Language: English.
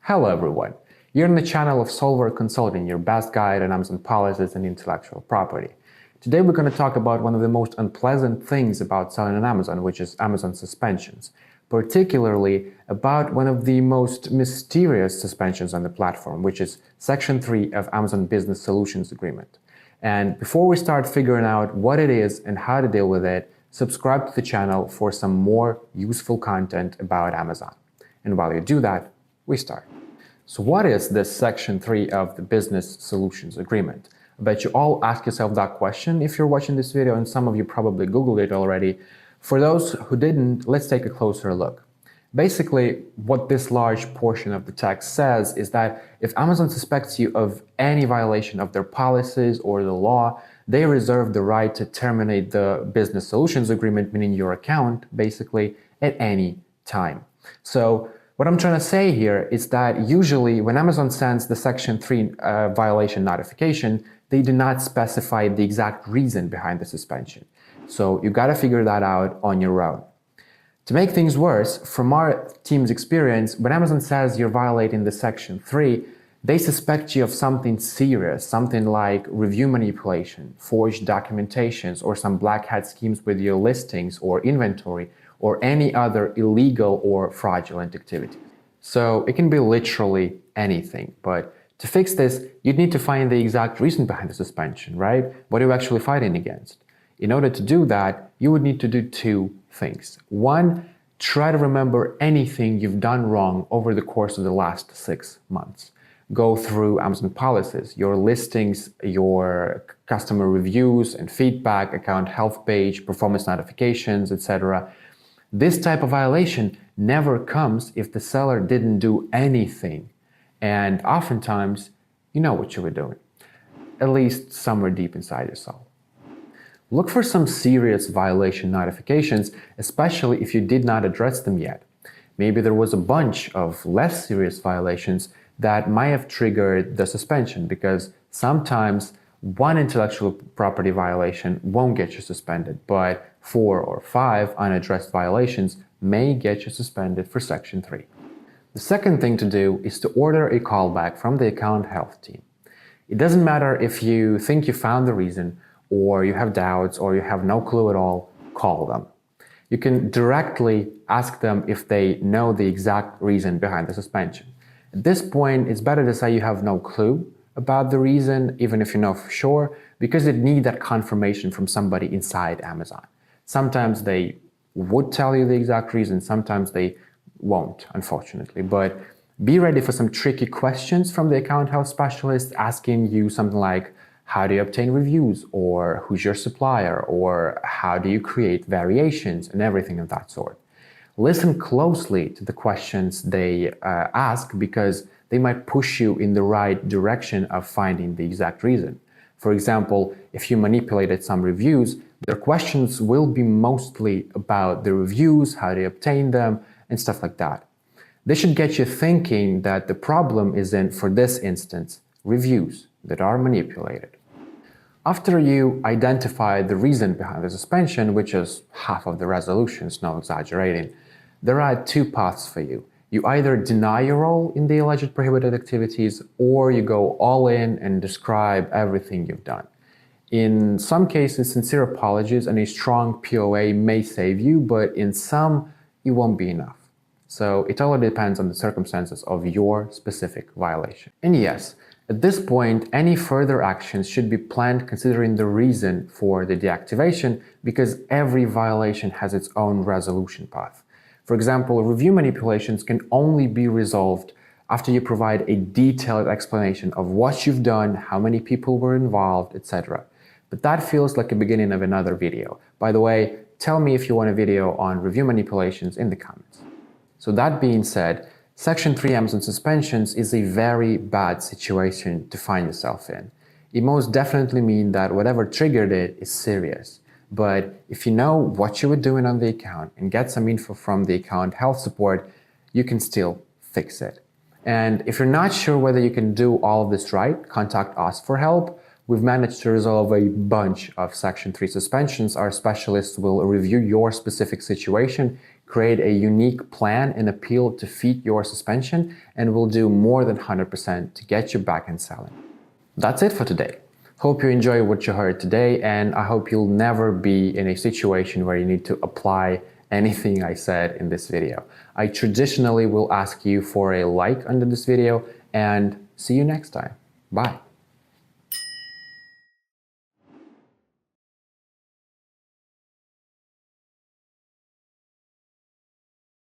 Hello everyone, you're on the channel of Solver Consulting, your best guide on Amazon policies and intellectual property. Today we're going to talk about one of the most unpleasant things about selling on Amazon, which is Amazon suspensions, particularly about one of the most mysterious suspensions on the platform, which is Section 3 of Amazon Business Solutions Agreement. And before we start figuring out what it is and how to deal with it, subscribe to the channel for some more useful content about Amazon. And while you do that, we start. So what is this Section 3 of the Business Solutions Agreement? I bet you all ask yourself that question if you're watching this video, and some of you probably Googled it already. For those who didn't, let's take a closer look. Basically, what this large portion of the text says is that if Amazon suspects you of any violation of their policies or the law, they reserve the right to terminate the Business Solutions Agreement, meaning your account, basically, at any time. So what I'm trying to say here is that usually when Amazon sends the Section 3 violation notification, they do not specify the exact reason behind the suspension. So you got to figure that out on your own. To make things worse, from our team's experience, when Amazon says you're violating the Section 3, they suspect you of something serious, something like review manipulation, forged documentations, or some black hat schemes with your listings or inventory, or any other illegal or fraudulent activity. So it can be literally anything, but to fix this, you'd need to find the exact reason behind the suspension, right? What are you actually fighting against? In order to do that, you would need to do two things. One, try to remember anything you've done wrong over the course of the last 6 months. Go through Amazon policies, your listings, your customer reviews and feedback, account health page, performance notifications, etc. This type of violation never comes if the seller didn't do anything. And oftentimes, you know what you were doing, at least somewhere deep inside your soul. Look for some serious violation notifications, especially if you did not address them yet. Maybe there was a bunch of less serious violations that might have triggered the suspension, because sometimes one intellectual property violation won't get you suspended, but 4 or 5 unaddressed violations may get you suspended for Section 3. The second thing to do is to order a callback from the account health team. It doesn't matter if you think you found the reason, or you have doubts, or you have no clue at all, call them. You can directly ask them if they know the exact reason behind the suspension. At this point, it's better to say you have no clue about the reason, even if you know for sure, because you'd need that confirmation from somebody inside Amazon. Sometimes they would tell you the exact reason, sometimes they won't, unfortunately. But be ready for some tricky questions from the account health specialist, asking you something like, how do you obtain reviews, or who's your supplier, or how do you create variations, and everything of that sort. Listen closely to the questions they ask, because they might push you in the right direction of finding the exact reason. For example, if you manipulated some reviews, their questions will be mostly about the reviews, how to obtain them, and stuff like that. They should get you thinking that the problem is in, for this instance, reviews that are manipulated. After you identify the reason behind the suspension, which is half of the resolutions, no exaggerating, there are two paths for you. You either deny your role in the alleged prohibited activities, or you go all in and describe everything you've done. In some cases, sincere apologies and a strong POA may save you, but in some, it won't be enough. So it all depends on the circumstances of your specific violation. And yes, at this point, any further actions should be planned considering the reason for the deactivation, because every violation has its own resolution path. For example, review manipulations can only be resolved after you provide a detailed explanation of what you've done, how many people were involved, etc. But that feels like the beginning of another video. By the way, tell me if you want a video on review manipulations in the comments. So that being said, Section 3 Amazon suspensions is a very bad situation to find yourself in. It most definitely means that whatever triggered it is serious. But if you know what you were doing on the account and get some info from the account health support, you can still fix it. And if you're not sure whether you can do all of this right, contact us for help. We've managed to resolve a bunch of Section 3 suspensions. Our specialists will review your specific situation, create a unique plan and appeal to fit your suspension, and we'll do more than 100% to get you back in selling. That's it for today. Hope you enjoy what you heard today, and I hope you'll never be in a situation where you need to apply anything I said in this video. I traditionally will ask you for a like under this video, and see you next time. Bye.